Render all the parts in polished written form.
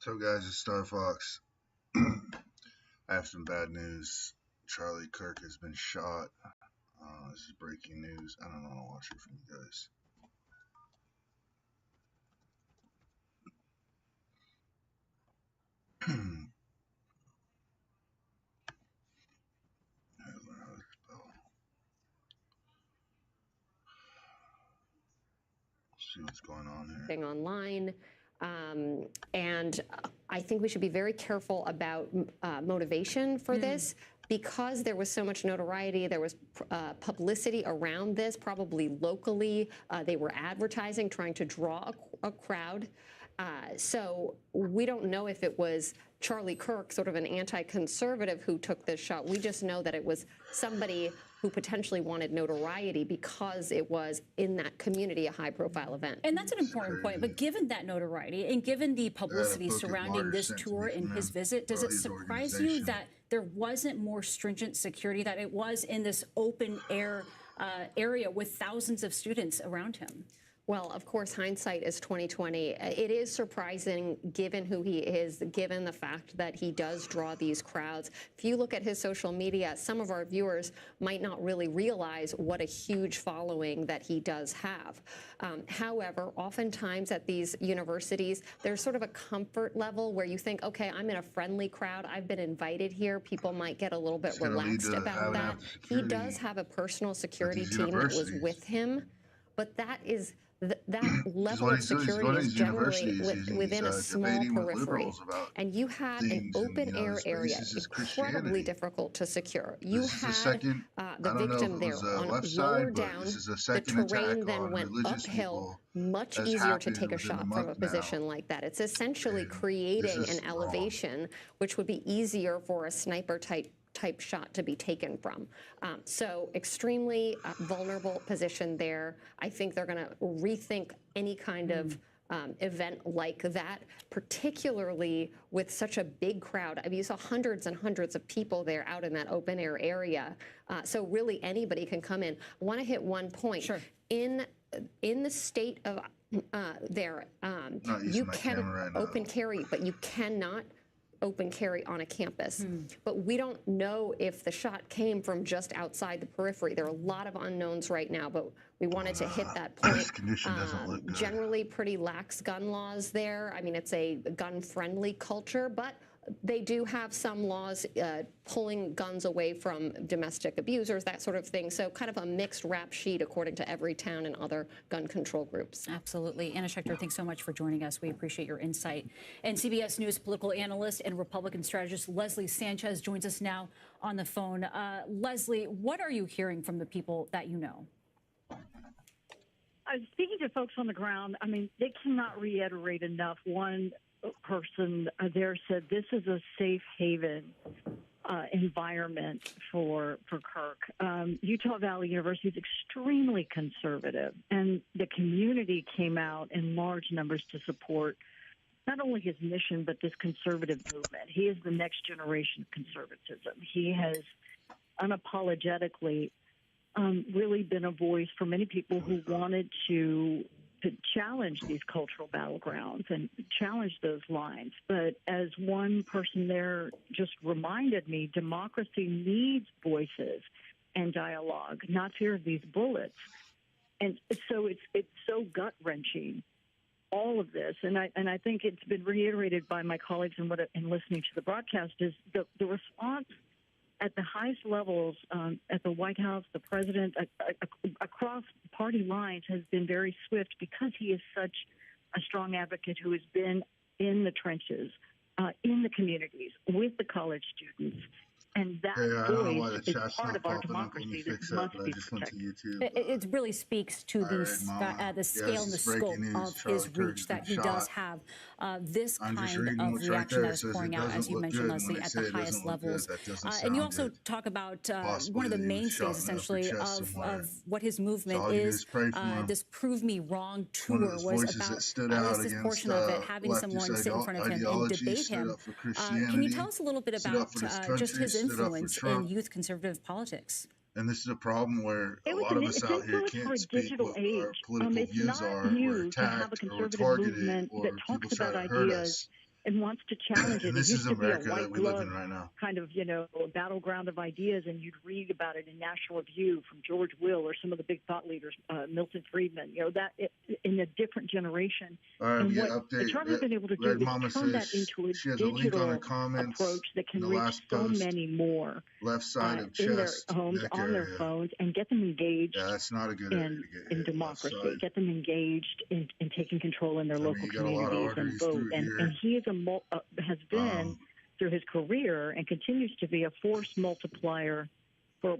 So, guys, it's Star Fox. I have some bad news. Charlie Kirk has been shot. This is breaking news. I don't want to watch it from you guys. See what's going on here. Online. And I think we should be very careful about motivation for this, because there was so much notoriety, there was publicity around this, probably locally. They were advertising, trying to draw a crowd. So we don't know if it was Charlie Kirk, sort of an anti-conservative, who took this shot. We just know that it was somebody who potentially wanted notoriety because it was in that community a high-profile event. And that's an important point. But given that notoriety and given the publicity surrounding this tour and his visit, does it surprise you that there wasn't more stringent security, that it was in this open air area with thousands of students around him? Well, of course, hindsight is 2020. It is surprising, given who he is, given the fact that he does draw these crowds. If you look at his social media, some of our viewers might not really realize what a huge following that he does have. However, oftentimes at these universities, there's sort of a comfort level where you think, okay, I'm in a friendly crowd. I've been invited here. People might get a little bit relaxed about that. He does have a personal security team that was with him, but that is... that level of security is generally within a small periphery. And you had an open-air area, incredibly difficult to secure. You had the victim there on lower down. The terrain then went uphill, much easier to take a shot from a position like that. It's essentially creating an elevation which would be easier for a sniper type shot to be taken from. So extremely vulnerable position there. I think they're going to rethink any kind of event like that, particularly with such a big crowd. I mean, you saw hundreds and hundreds of people there out in that open air area. So really anybody can come in. I want to hit one point. Sure. In the state of you can open carry, but you cannot open carry on a campus. But we don't know if the shot came from just outside the periphery. There are a lot of unknowns right now, but we wanted to hit that point. Generally pretty lax gun laws there. I mean, it's a gun-friendly culture, but they do have some laws pulling guns away from domestic abusers, that sort of thing. So kind of a mixed rap sheet according to every town and other gun control groups. Absolutely. Anna Schechter, thanks so much for joining us. We appreciate your insight. And CBS News political analyst and Republican strategist Leslie Sanchez joins us now on the phone. Leslie, what are you hearing from the people that you know? Speaking to folks on the ground, I mean, they cannot reiterate enough. One person there said this is a safe haven environment for Kirk. Utah Valley University is extremely conservative, and the community came out in large numbers to support not only his mission, but this conservative movement. He is the next generation of conservatism. He has unapologetically really been a voice for many people who wanted to challenge these cultural battlegrounds and challenge those lines. But as one person there just reminded me, democracy needs voices and dialogue, not fear of these bullets. And so it's so gut-wrenching, all of this. And I think it's been reiterated by my colleagues in listening to the broadcast, is the response at the highest levels, at the White House, the president, across party lines, has been very swift, because he is such a strong advocate who has been in the trenches, in the communities, with the college students. And that voice is part of our democracy that must be protected. It really speaks to the scale and the scope of his reach, that he does have this kind of reaction that is pouring out, as you mentioned, Leslie, at the highest levels. And you also talk about one of the mainstays, essentially, of what his movement is. This Prove Me Wrong tour was about, at least this portion of it, having someone sit in front of him and debate him. Can you tell us a little bit about just his influence in youth conservative politics? And this is a problem where a lot of us out here can't speak what our political views are. We're attacked or targeted, or people try to hurt us. and wants to challenge it. And this it used is to be America a white that we live glove in right now. kind of, a battleground of ideas, and you'd read about it in National Review from George Will or some of the big thought leaders, Milton Friedman, in a different generation. And what Trump has been able to do is turn that into a digital approach that can reach so many more left side of in their chest, homes, on their phones, and get them engaged that's not a good in democracy, get them engaged in taking control in their local communities and vote. And he is has been, through his career, and continues to be a force multiplier for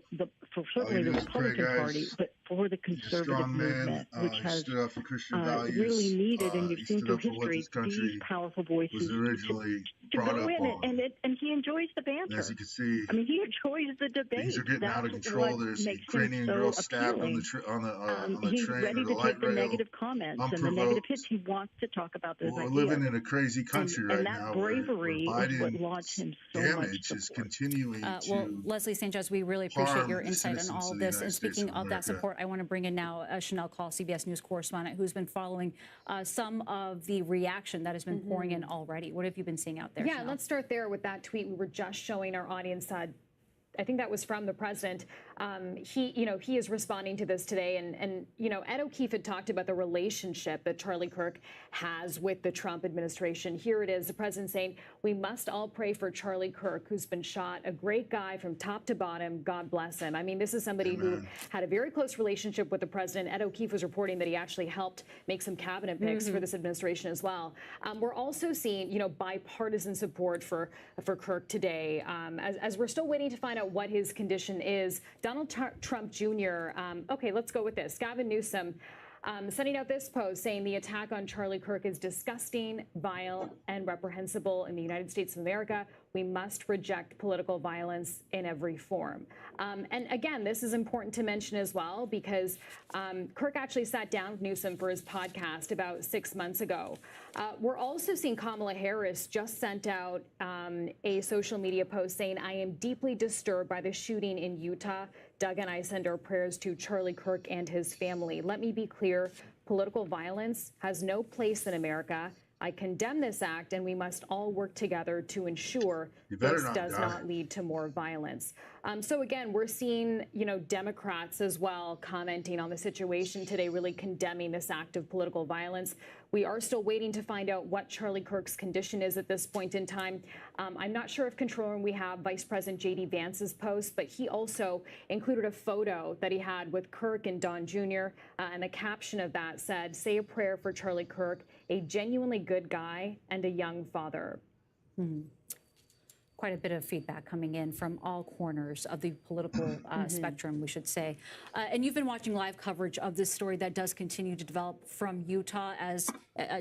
certainly the Republican Party, but for the conservative movement, which has really needed, and you've seen through history, these powerful voices to go in, and he enjoys the banter. As you can see, I mean, he enjoys the debate. Things are getting out of control. There's a Ukrainian girl stabbed on the train. He's ready to take the negative comments and the negative hits. He wants to talk about those ideas. We're living in a crazy country right now. And that bravery is what launched him so much support. Is continuing well, Leslie Sanchez, we really appreciate your insight on all of this. And speaking of that support, I want to bring in now Chanel Call, CBS News correspondent, who's been following some of the reaction that has been pouring in already. What have you been seeing out there? Yeah, let's start there with that tweet we were just showing our audience. I think that was from the president. He is responding to this today. And Ed O'Keefe had talked about the relationship that Charlie Kirk has with the Trump administration. Here it is, the president saying, we must all pray for Charlie Kirk, who's been shot, a great guy from top to bottom. God bless him. I mean, this is somebody who had a very close relationship with the president. Ed O'Keefe was reporting that he actually helped make some cabinet picks for this administration as well. We're also seeing, bipartisan support for Kirk today. As we're still waiting to find out what his condition is, Donald Trump Jr., okay, let's go with this. Gavin Newsom sending out this post saying the attack on Charlie Kirk is disgusting, vile, and reprehensible in the United States of America. We must reject political violence in every form. And again, this is important to mention as well, because Kirk actually sat down with Newsom for his podcast about 6 months ago. We're also seeing Kamala Harris just sent out a social media post saying, I am deeply disturbed by the shooting in Utah. Doug and I send our prayers to Charlie Kirk and his family. Let me be clear, political violence has no place in America. I condemn this act, and we must all work together to ensure this does not lead to more violence. So again, we're seeing, Democrats as well commenting on the situation today, really condemning this act of political violence. We are still waiting to find out what Charlie Kirk's condition is at this point in time. I'm not sure if control room we have Vice President J.D. Vance's post, but he also included a photo that he had with Kirk and Don Jr., and the caption of that said, say a prayer for Charlie Kirk, a genuinely good guy and a young father. Quite a bit of feedback coming in from all corners of the political spectrum, we should say. And you've been watching live coverage of this story that does continue to develop from Utah. As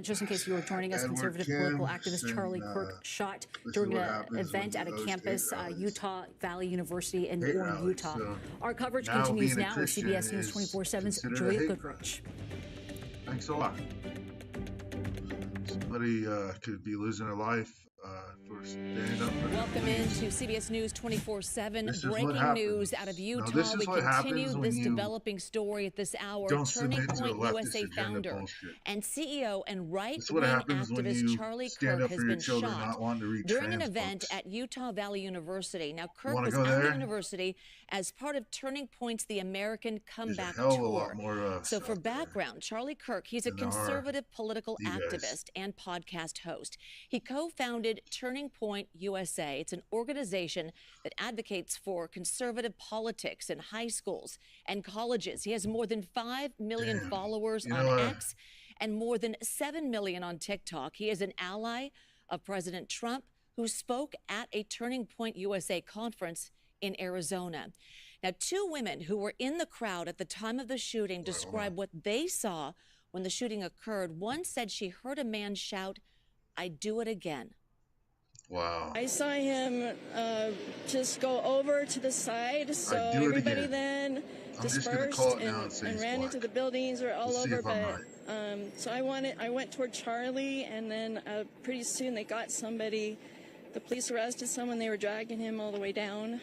just in case you were joining us, conservative political activist Charlie Kirk shot during an event at a campus, Utah Valley University in Warren, Utah. Our coverage continues now with CBS News 24/7's Julia Goodrich. Thanks a lot. Somebody could be losing their life. Welcome into CBS News 24/7. Breaking news out of Utah. We continue this developing story at this hour. Turning Point USA founder and CEO and right-wing activist Charlie Kirk has been shot during an event at Utah Valley University. Now, Kirk was at the university as part of Turning Point's The American Comeback Tour. So for background, Charlie Kirk, he's a conservative political activist and podcast host. He co-founded Turning Point USA. It's an organization that advocates for conservative politics in high schools and colleges. He has more than 5 million followers on X and more than 7 million on TikTok. He is an ally of President Trump, who spoke at a Turning Point USA conference in Arizona. Now, 2 women who were in the crowd at the time of the shooting describe what they saw when the shooting occurred. One said she heard a man shout, "I'd do it again." Wow. I saw him just go over to the side, so everybody then dispersed and ran into the buildings or all over. But so I went toward Charlie, and then pretty soon they got somebody. The police arrested someone. They were dragging him all the way down.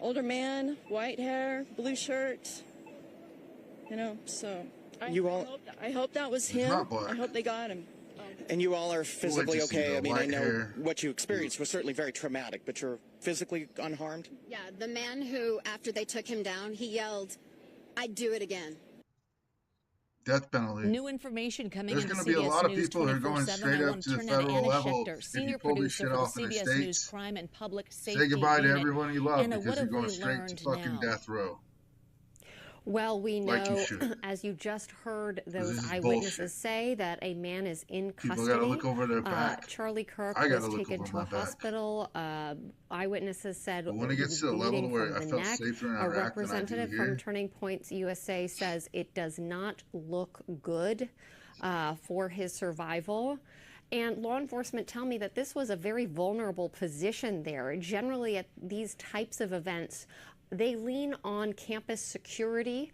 Older man, white hair, blue shirt. So I hope that was him. I hope they got him. And you all are physically okay? I mean, I know what you experienced was certainly very traumatic, but you're physically unharmed? Yeah, the man who, after they took him down, he yelled, "I'd do it again." Death penalty. New information coming There's into going to be a lot of people who are going 24/7. straight up to the federal level if you pull this shit off in the States. Crime and Public Safety Say goodbye to Unit. everyone you love Anna, because you're going straight to fucking death row. Well, we know, as you just heard those eyewitnesses say, that a man is in custody. People got to look over their back. Charlie Kirk was taken to a hospital. Eyewitnesses said when it gets to the level where I felt safer in Iraq, a representative from Turning Point USA says it does not look good for his survival. And law enforcement tell me that this was a very vulnerable position there. Generally, at these types of events, they lean on campus security,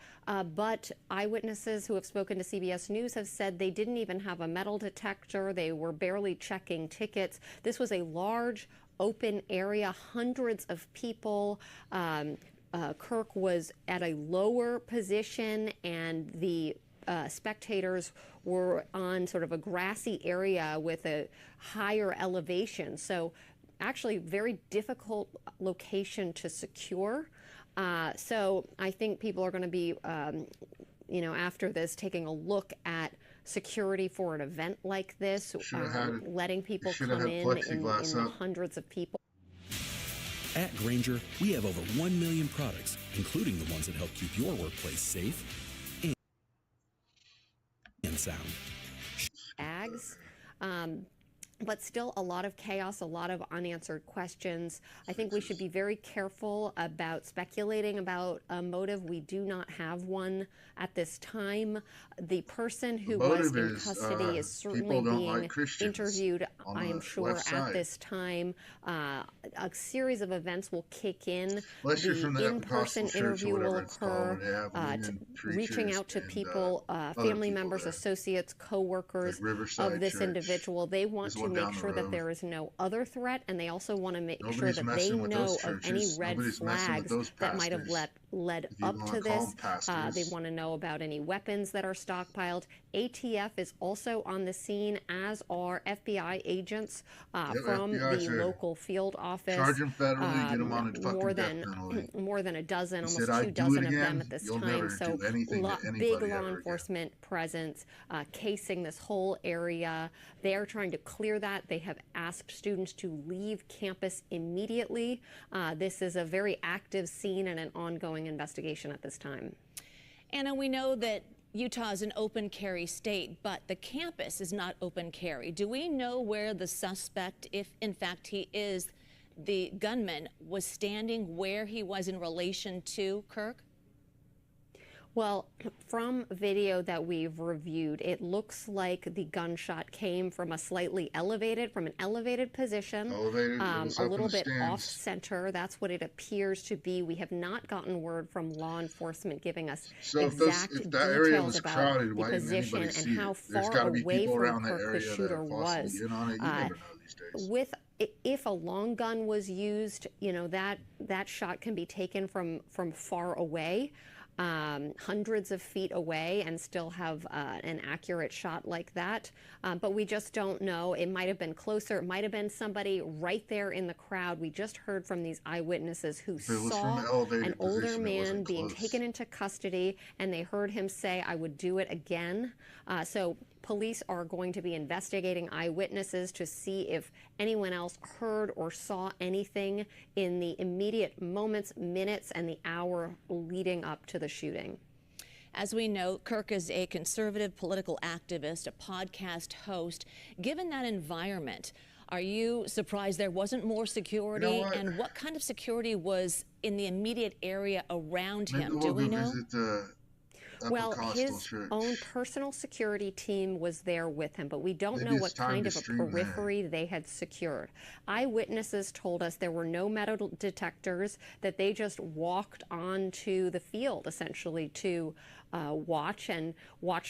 but eyewitnesses who have spoken to CBS News have said they didn't even have a metal detector. They were barely checking tickets. This was a large, open area, hundreds of people. Kirk was at a lower position, and the spectators were on sort of a grassy area with a higher elevation. So actually very difficult location to secure. So I think people are going to be, after this, taking a look at security for an event like this, letting people come in the hundreds of people. At Grainger, we have over 1 million products, including the ones that help keep your workplace safe and sound. Ags. But still a lot of chaos, a lot of unanswered questions. I think we should be very careful about speculating about a motive. We do not have one at this time. The person who was in custody is certainly being interviewed, I am sure, at this time. A series of events will kick in. The in-person interview will occur, reaching out to people, family members, associates, co-workers of this individual. They want to make sure that there is no other threat, and they also want to make sure that they know of any red flags that might have led up to this. They want to know about any weapons that are stockpiled. ATF is also on the scene, as are FBI agents from the local field office. Sergeant federally, get them on a fucking death penalty. More than a dozen, almost 2 dozen of them at this time. So big law enforcement presence casing this whole area. They are trying to clear that. They have asked students to leave campus immediately. This is a very active scene and an ongoing investigation at this time. Anna, we know that Utah is an open carry state, but the campus is not open carry. Do we know where the suspect, if in fact he is the gunman, was standing, where he was in relation to Kirk? Well, from video that we've reviewed, it looks like the gunshot came from an elevated position, a little bit off center. That's what it appears to be. We have not gotten word from law enforcement giving us exact details about the position and how far away from Kirk the shooter was. If a long gun was used, that shot can be taken from far away. Hundreds of feet away, and still have an accurate shot like that. But we just don't know. It might have been closer. It might have been somebody right there in the crowd. We just heard from these eyewitnesses who saw an older man being taken into custody, and they heard him say, "I would do it again." So police are going to be investigating eyewitnesses to see if anyone else heard or saw anything in the immediate moments, minutes, and the hour leading up to the shooting. As we know, Kirk is a conservative political activist, a podcast host. Given that environment, are you surprised there wasn't more security? And what kind of security was in the immediate area around him? Do we know? Well, his own personal security team was there with him, but we don't know what kind of a periphery they had secured. Eyewitnesses told us there were no metal detectors, that they just walked onto the field, essentially, to watch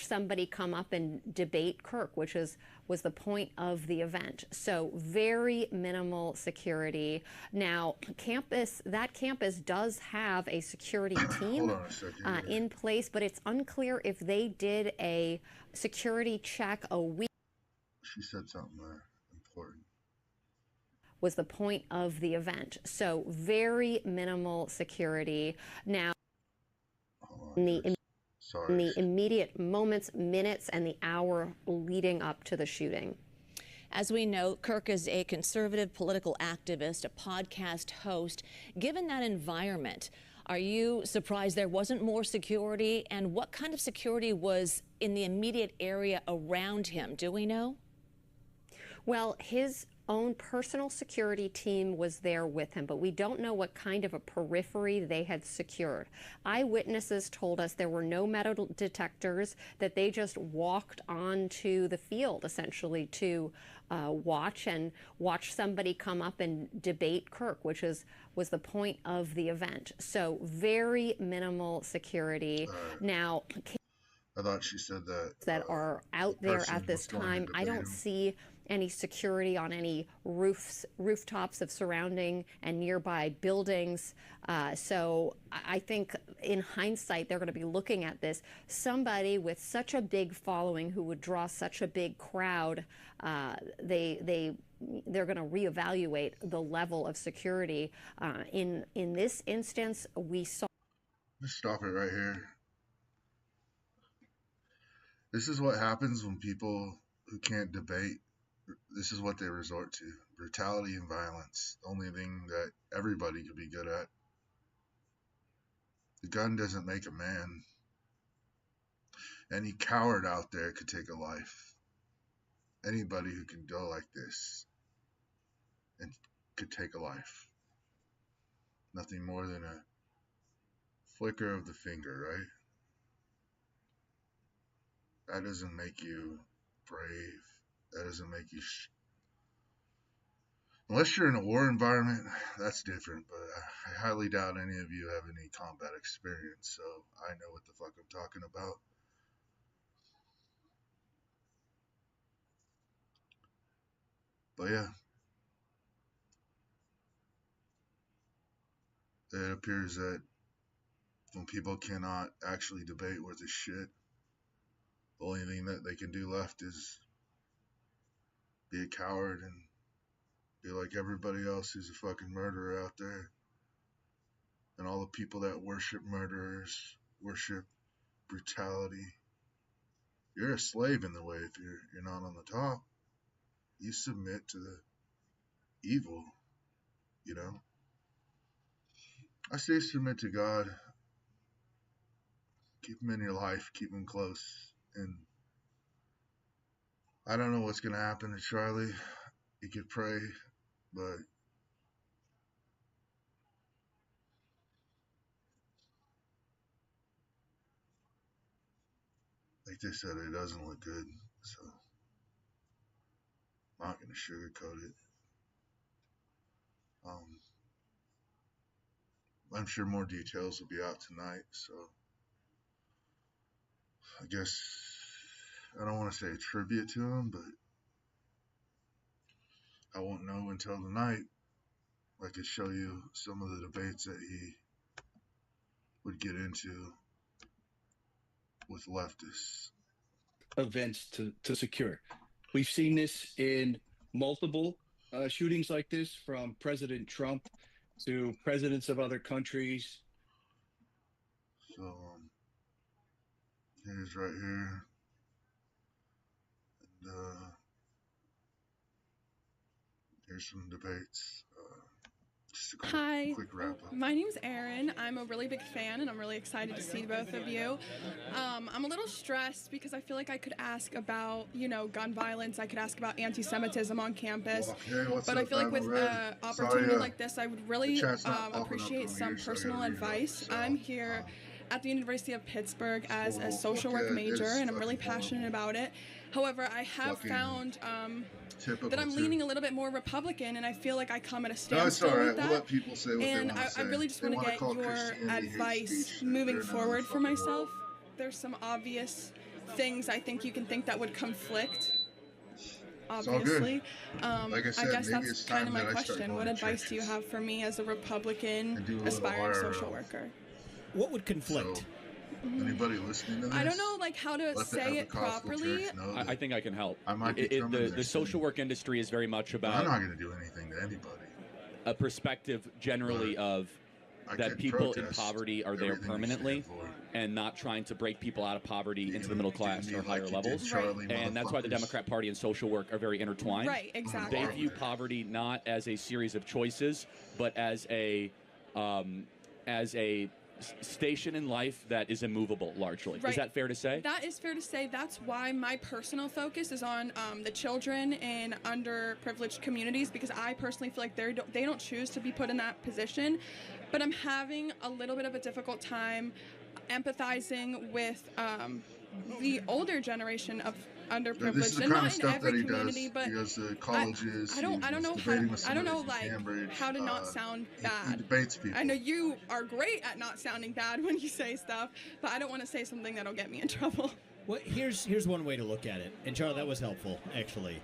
somebody come up and debate Kirk, which was the point of the event. So very minimal security. Now, that campus does have a security team in place, but it's unclear if they did a security check a week. She said something important. Was the point of the event. So very minimal security. Now, in the immediate moments, minutes, and the hour leading up to the shooting. As we know, Kirk is a conservative political activist, a podcast host. Given that environment, are you surprised there wasn't more security? And what kind of security was in the immediate area around him? Do we know? Well, his own personal security team was there with him, but we don't know what kind of a periphery they had secured. Eyewitnesses told us there were no metal detectors, that they just walked onto the field essentially to watch somebody come up and debate Kirk, which was the point of the event. So very minimal security. Now, I thought she said that are out there at this time. I don't see any security on any rooftops of surrounding and nearby buildings. So I think in hindsight, they're going to be looking at this. Somebody with such a big following who would draw such a big crowd, they're going to reevaluate the level of security. In this instance, we saw. Just stop it right here. This is what happens when people who can't debate, this is what they resort to. Brutality and violence. The only thing that everybody could be good at. The gun doesn't make a man. Any coward out there could take a life. Anybody who can go like this and could take a life. Nothing more than a flicker of the finger, right? That doesn't make you brave. That doesn't make you... Unless you're in a war environment, that's different. But I highly doubt any of you have any combat experience. So I know what the fuck I'm talking about. But yeah. It appears that when people cannot actually debate worth a shit, the only thing that they can do left is be a coward and be like everybody else who's a fucking murderer out there. And all the people that worship murderers, worship brutality. You're a slave in the way if you're not on the top. You submit to the evil, you know. I say submit to God. Keep him in your life. Keep him close. And I don't know what's going to happen to Charlie. You could pray, but like they said, it doesn't look good. So I'm not going to sugarcoat it. I'm sure more details will be out tonight. So I guess I don't want to say a tribute to him, but I won't know until tonight. I could show you some of the debates that he would get into with leftists. Events to secure. We've seen this in multiple shootings like this, from President Trump to presidents of other countries. So here's right here. And here's some debates. Hi, my name's Erin. I'm a really big fan and I'm really excited to see both of you. I'm a little stressed because I feel like I could ask about, gun violence. I could ask about anti-Semitism on campus. But I feel like with an opportunity like this, I would really appreciate some personal advice. I'm here at the University of Pittsburgh as a social work major and I'm really passionate about it. However, I have found that I'm leaning a little bit more Republican, and I feel like I come at a standstill with that. We'll let people say what and they want to say. I really just want to get your advice moving forward for myself. There's some obvious things I think you can think that would conflict. Obviously. Like I said, I guess that's kind of my question. What advice do you have for me as a Republican aspiring social worker? What would conflict? Anybody listening to this? I don't know like how to say it properly. I think I can help. I might be the social work industry is very much about. I'm not going to do anything to anybody. A perspective generally of that people in poverty are there permanently and not trying to break people out of poverty into the middle class or higher levels. And that's why the Democrat Party and social work are very intertwined. Right, exactly. They view poverty not as a series of choices, but as a station in life that is immovable largely. Right. Is that fair to say? That is fair to say. That's why my personal focus is on the children in underprivileged communities, because I personally feel like they don't choose to be put in that position. But I'm having a little bit of a difficult time empathizing with the older generation of underprivileged. This is the kind of stuff that he does. He goes to colleges. I don't know how to not sound bad. He debates people. I know you are great at not sounding bad when you say stuff, but I don't want to say something that'll get me in trouble. Well, here's one way to look at it, and Charlie, that was helpful actually.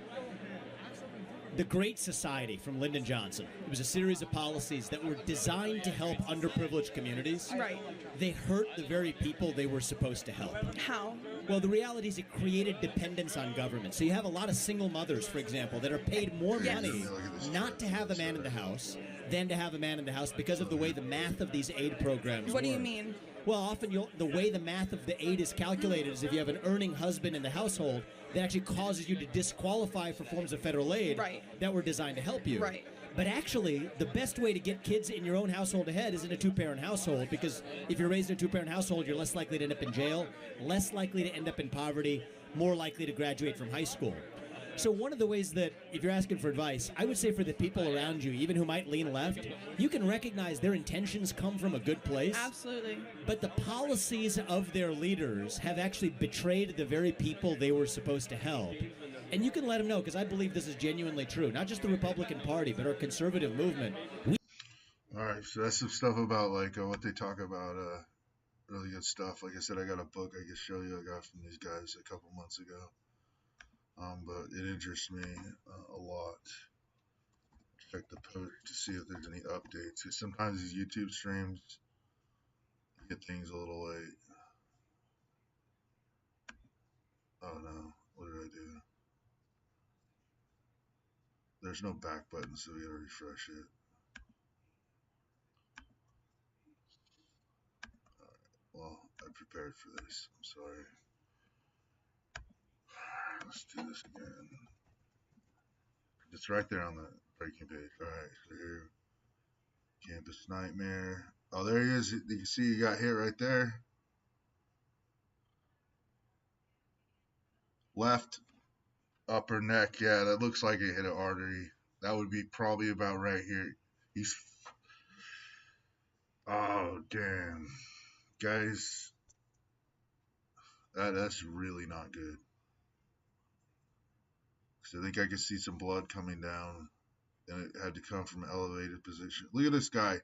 The Great Society from Lyndon Johnson. It was a series of policies that were designed to help underprivileged communities. Right. They hurt the very people they were supposed to help. How? Well, the reality is it created dependence on government. So you have a lot of single mothers, for example, that are paid more money not to have a man in the house than to have a man in the house because of the way the math of these aid programs work. What do you mean? Well, often the way the math of the aid is calculated is if you have an earning husband in the household, that actually causes you to disqualify for forms of federal aid that were designed to help you. Right. But actually, the best way to get kids in your own household ahead is in a two-parent household, because if you're raised in a two-parent household, you're less likely to end up in jail, less likely to end up in poverty, more likely to graduate from high school. So one of the ways that, if you're asking for advice, I would say for the people around you, even who might lean left, you can recognize their intentions come from a good place. Absolutely. But the policies of their leaders have actually betrayed the very people they were supposed to help. And you can let them know, because I believe this is genuinely true. Not just the Republican Party, but our conservative movement. All right, so that's some stuff about like what they talk about. Really good stuff. Like I said, I got a book I can show you I got from these guys a couple months ago. But it interests me a lot. Check the post to see if there's any updates. Because sometimes these YouTube streams get things a little late. Oh no, what did I do? There's no back button, so we gotta refresh it. Alright, well, I prepared for this. I'm sorry. Let's do this again. It's right there on the breaking page. Alright, so here. Campus Nightmare. Oh, there he is. You can see he got hit right there. Left upper neck. Yeah, that looks like it hit an artery. That would be probably about right here. He's... Oh, damn. Guys, that's really not good. So I think I could see some blood coming down, and it had to come from an elevated position. Look at this guy.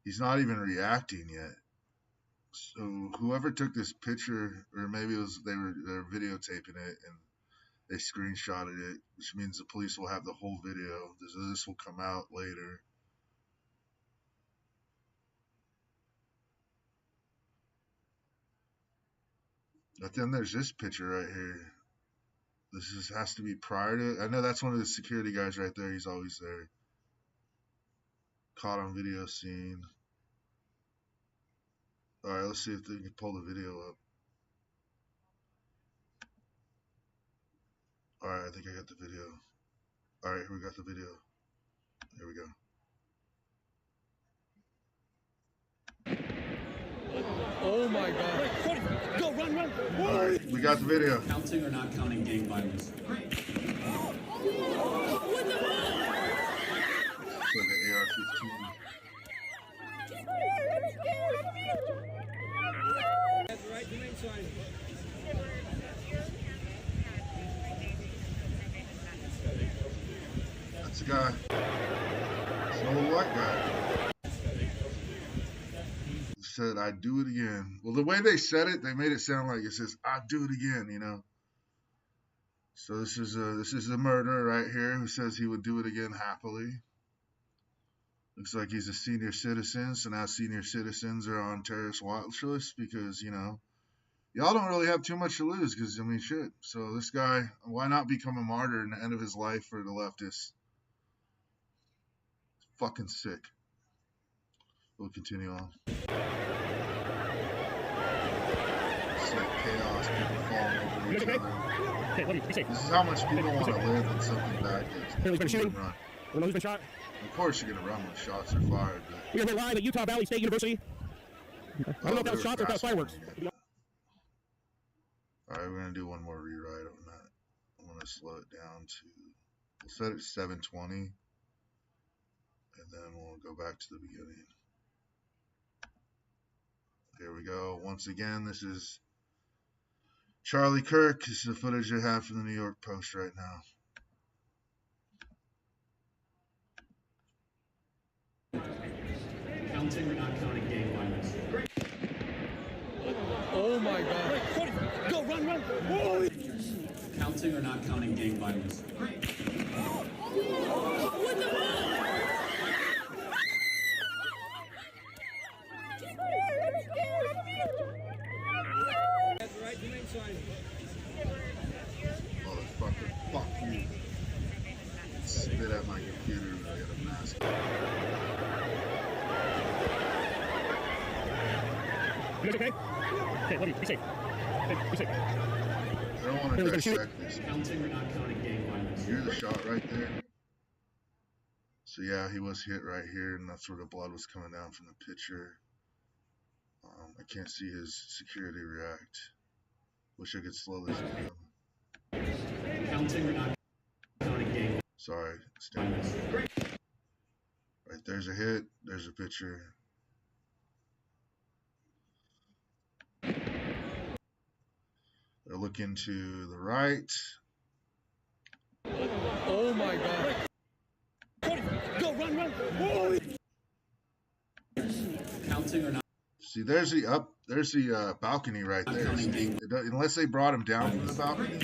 He's not even reacting yet. So whoever took this picture, or maybe it was they're videotaping it and they screenshotted it, which means the police will have the whole video. This will come out later. But then there's this picture right here. This has to be prior to... I know that's one of the security guys right there. He's always there. Caught on video scene. Alright, let's see if they can pull the video up. Alright, I think I got the video. Alright, we got the video. Here we go. Oh my God. Go, run. Alright, we got the video. Counting or not counting gang violence? Great. What the fuck? So the AR-15. That's the guy. It's an old white guy. Said, "I'd do it again." Well, the way they said it, they made it sound like it says, "I'd do it again," you know. So this is a murderer right here who says he would do it again happily. Looks like he's a senior citizen, so now senior citizens are on terrorist watch list because, you know, y'all don't really have too much to lose because, I mean, shit. So this guy, why not become a martyr in the end of his life for the leftists? Fucking sick. We'll continue on. See chaos, people falling over each other. This is how much people want to live when something bad goes. Run. Who's been shot? Of course you're going to run when shots are fired. But... We're here live at Utah Valley State University. I don't know if that was shots or if that was fireworks. Alright, we're going to do one more rewrite on that. I'm going to slow it down to, we'll set it to 720. And then we'll go back to the beginning. Here we go. Once again, this is Charlie Kirk. This is the footage I have from the New York Post right now. Counting or not counting gang violence? Oh my God. Go, run, run. Oh. Counting or not counting gang violence? What the fuck? Motherfucker, fuck you. Spit at my computer and I got a mask. You guys okay? Okay, love you. Be safe. Okay, be safe. I don't want to dissect this. Counting or not counting gang violence? Here's the shot right there. So yeah, he was hit right here, and that's where the blood was coming down from the picture. I can't see his security react. Wish I could slow this down. Counting or not counting gang. Sorry, stand up. Right, there's a hit. There's a picture. They're looking to the right. Oh my God. Go, run, run. Oh. Counting or not. See, there's the balcony right there. See, unless they brought him down from the balcony.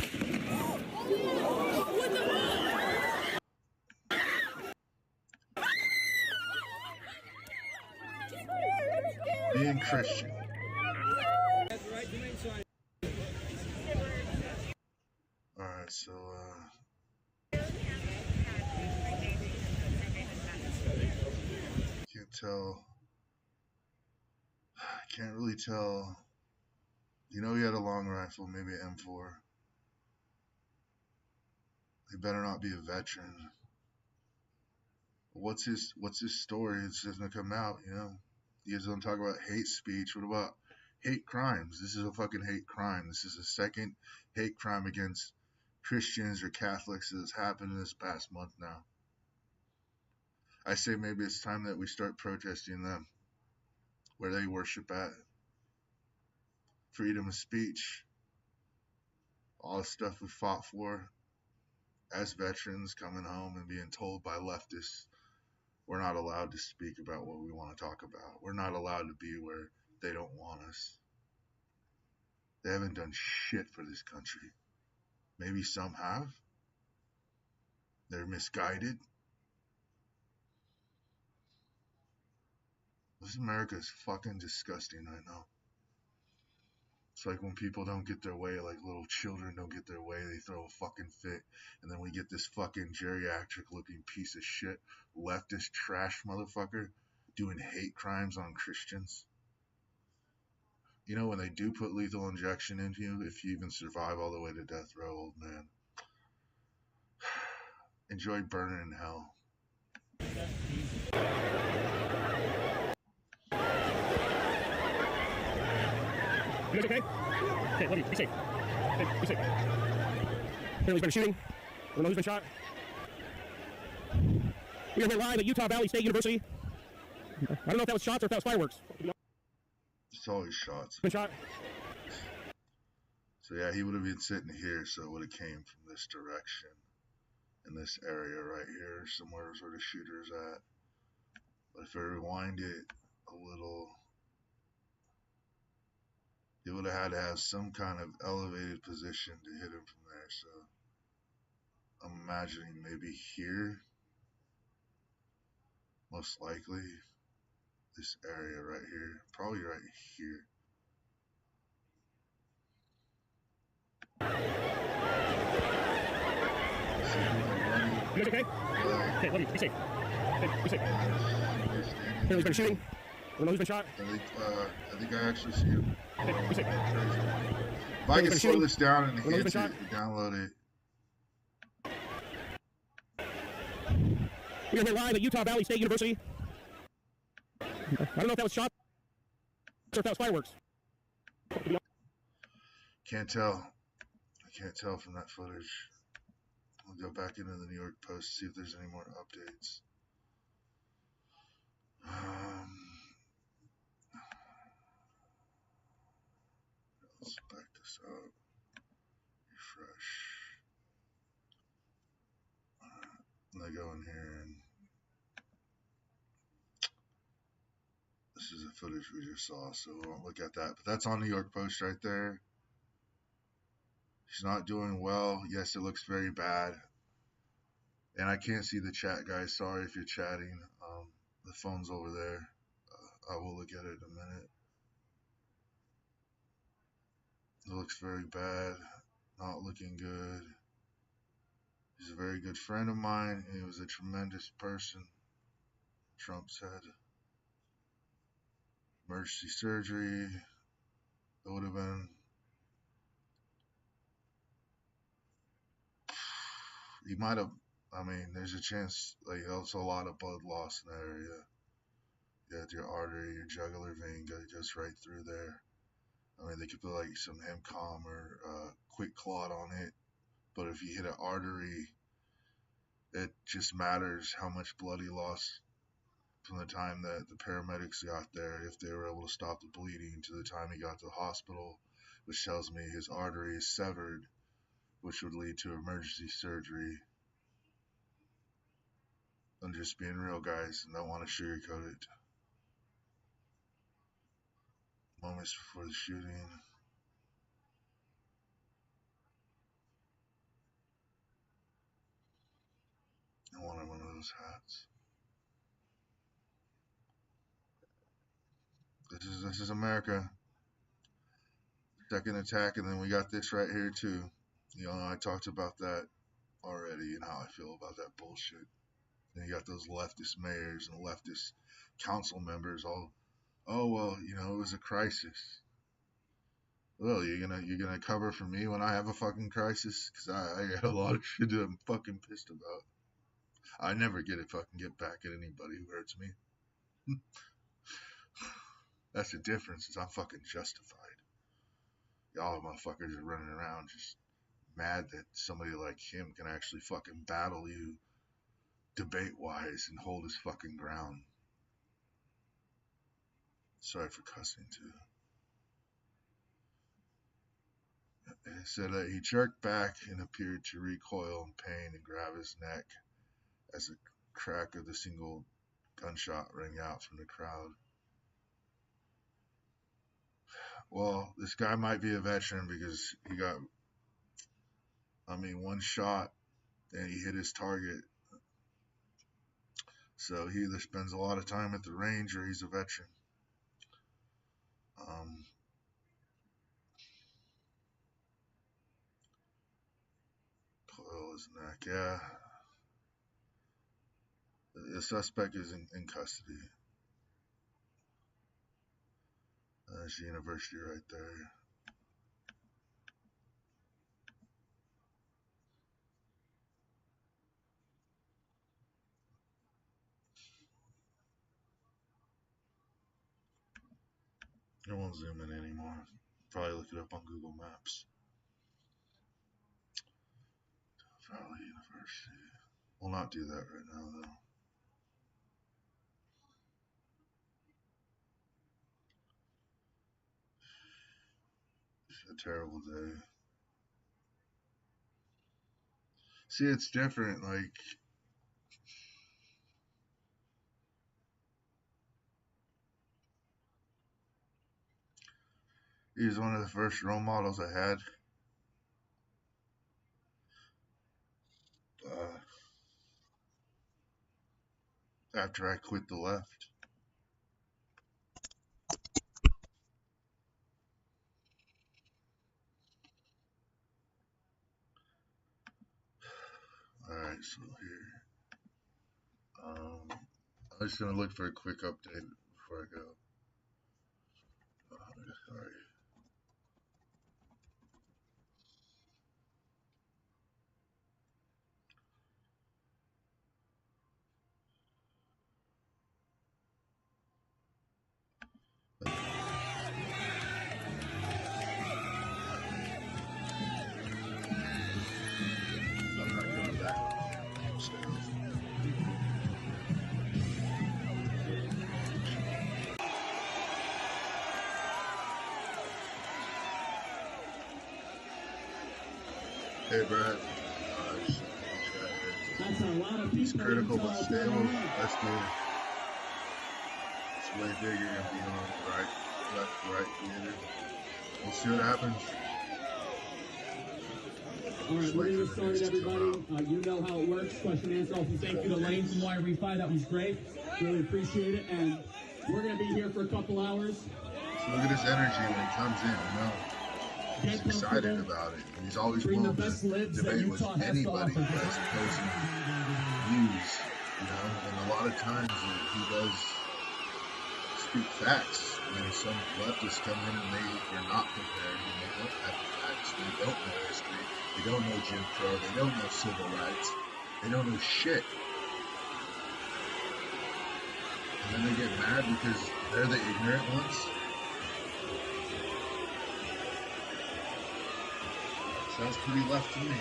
Being Christian. Alright, so can't tell. Can't really tell. You know he had a long rifle, maybe an M4. He better not be a veteran. What's his story? It's just gonna come out, you know. You guys don't talk about hate speech. What about hate crimes? This is a fucking hate crime. This is the second hate crime against Christians or Catholics that has happened in this past month now. I say maybe it's time that we start protesting them where they worship at. Freedom of speech, all the stuff we fought for as veterans, coming home and being told by leftists we're not allowed to speak about what we want to talk about. We're not allowed to be where they don't want us. They haven't done shit for this country. Maybe some have. They're misguided. This America is fucking disgusting right now. It's like when people don't get their way, like little children don't get their way, they throw a fucking fit, and then we get this fucking geriatric looking piece of shit, leftist trash motherfucker doing hate crimes on Christians. You know, when they do put lethal injection into you, if you even survive all the way to death row, old man, enjoy burning in hell. You guys okay? Okay, love you. Be safe. Okay, be safe. Apparently there's been a shooting. I don't know who's been shot. We're here live at Utah Valley State University. I don't know if that was shots or if that was fireworks. It's always shots. Been shot. So yeah, he would have been sitting here, so it would have came from this direction. In this area right here, somewhere is where the shooter's at. But if I rewind it a little, he would have had to have some kind of elevated position to hit him from there. So I'm imagining maybe here. Most likely this area right here, probably right here. You guys okay? Okay, love you. Be safe. Okay, be safe. Who's been shooting? I don't know who's been shot. I think I actually see him. Okay, be safe. If I can slow this down and enhance it, download it. We are here live at Utah Valley State University. I don't know if that was shot or if that was fireworks. Can't tell. I can't tell from that footage. I'll go back into the NYpost, see if there's any more updates. Let's back this up. Refresh. And I go in here and this is the footage we just saw, so we won't look at that. But that's on NYpost right there. She's not doing well. Yes, it looks very bad. And I can't see the chat, guys. Sorry if you're chatting. The phone's over there. I will look at it in a minute. It looks very bad. Not looking good. He's a very good friend of mine. And he was a tremendous person. Trump said. Emergency surgery. It would have been. He might have. I mean, there's a chance. Like, there's a lot of blood loss in that area. You got your artery, your jugular vein goes right through there. I mean, they could put like some Hemcom or quick clot on it. But if you hit an artery, it just matters how much blood he lost from the time that the paramedics got there, if they were able to stop the bleeding, to the time he got to the hospital, which tells me his artery is severed, which would lead to emergency surgery. I'm just being real, guys, and don't want to sugarcoat it. Moments before the shooting. I wanted one of those hats. This is America. Second attack, and then we got this right here too. You know, I talked about that already and how I feel about that bullshit. And you got those leftist mayors and leftist council members all, oh well, you know, it was a crisis. Well, you're gonna cover for me when I have a fucking crisis? Because I got a lot of shit that I'm fucking pissed about. I never get back at anybody who hurts me. That's the difference, is I'm fucking justified. Y'all motherfuckers are running around just mad that somebody like him can actually fucking battle you debate-wise and hold his fucking ground. Sorry for cussing, too. He said that he jerked back and appeared to recoil in pain and grab his neck as the crack of the single gunshot rang out from the crowd. Well, this guy might be a veteran because he got, one shot and he hit his target. So he either spends a lot of time at the range or he's a veteran. Coil his neck, yeah. The suspect is in custody. There's the university right there. I won't zoom in anymore. Probably look it up on Google Maps. Valley University. We'll not do that right now, though. It's a terrible day. See, it's different. Like, he was one of the first role models I had. after I quit the left. Alright, so here. I'm just going to look for a quick update before I go. Sorry. I'm not coming back upstairs. Hey, Brad. That's a lot of people. It's critical, but stable. Let's do it. It's way bigger and beyond right, left, right, theater. We'll see what happens. All right, we're going to get started, everybody. You know how it works. Question and answer. Also, thank you to Lane from NYrefi. That was great. Really appreciate it. And we're going to be here for a couple hours. So look at his energy when he comes in, you know. He's excited about it. And he's always willing to debate with anybody who has opposing views, you know. And a lot of times he does speak facts. And some leftists come in and they're not prepared and they don't have the facts. They don't know history. They don't know Jim Crow. They don't know civil rights. They don't know shit. And then they get mad because they're the ignorant ones. Sounds pretty left to me.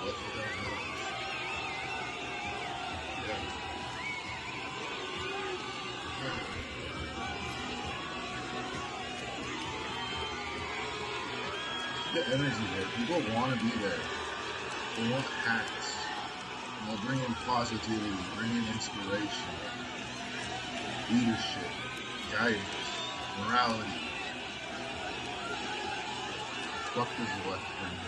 What the hell? The energy there. People want to be there. They want hacks. And they'll bring in positivity, bring in inspiration, leadership, guidance, morality. Fuck does the left bring?